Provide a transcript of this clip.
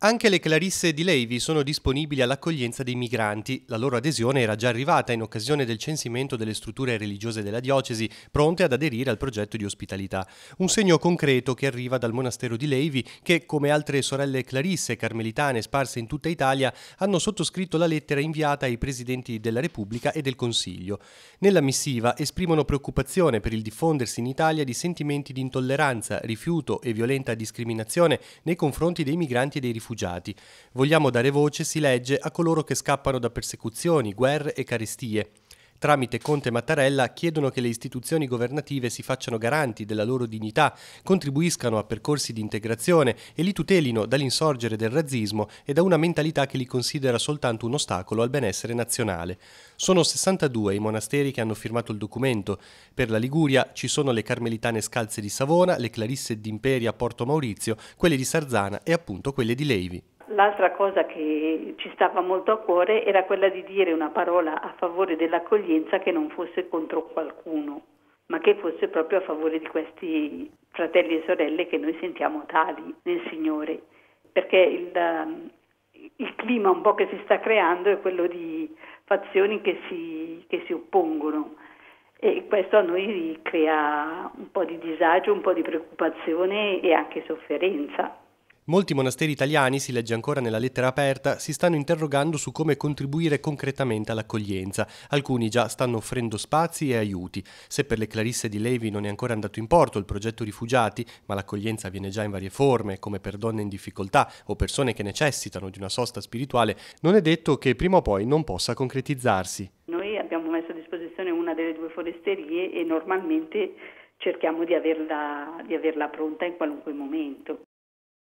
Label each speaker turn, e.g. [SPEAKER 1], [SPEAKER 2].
[SPEAKER 1] Anche le Clarisse di Levi sono disponibili all'accoglienza dei migranti. La loro adesione era già arrivata in occasione del censimento delle strutture religiose della diocesi, pronte ad aderire al progetto di ospitalità. Un segno concreto che arriva dal monastero di Levi, che, come altre sorelle Clarisse carmelitane sparse in tutta Italia, hanno sottoscritto la lettera inviata ai presidenti della Repubblica e del Consiglio. Nella missiva esprimono preoccupazione per il diffondersi in Italia di sentimenti di intolleranza, rifiuto e violenta discriminazione nei confronti dei migranti e dei rifugiati. Vogliamo dare voce, si legge, a coloro che scappano da persecuzioni, guerre e carestie. Tramite Conte Mattarella chiedono che le istituzioni governative si facciano garanti della loro dignità, contribuiscano a percorsi di integrazione e li tutelino dall'insorgere del razzismo e da una mentalità che li considera soltanto un ostacolo al benessere nazionale. Sono 62 i monasteri che hanno firmato il documento. Per la Liguria ci sono le Carmelitane Scalze di Savona, le Clarisse d'Imperia a Porto Maurizio, quelle di Sarzana e appunto quelle di Levi.
[SPEAKER 2] L'altra cosa che ci stava molto a cuore era quella di dire una parola a favore dell'accoglienza che non fosse contro qualcuno, ma che fosse proprio a favore di questi fratelli e sorelle che noi sentiamo tali nel Signore, perché il clima un po' che si sta creando è quello di fazioni che si oppongono e questo a noi crea un po' di disagio, un po' di preoccupazione e anche sofferenza.
[SPEAKER 1] Molti monasteri italiani, si legge ancora nella lettera aperta, si stanno interrogando su come contribuire concretamente all'accoglienza. Alcuni già stanno offrendo spazi e aiuti. Se per le Clarisse di Levi non è ancora andato in porto il progetto rifugiati, ma l'accoglienza avviene già in varie forme, come per donne in difficoltà o persone che necessitano di una sosta spirituale, non è detto che prima o poi non possa concretizzarsi.
[SPEAKER 2] Noi abbiamo messo a disposizione una delle due foresterie e normalmente cerchiamo di averla pronta in qualunque momento.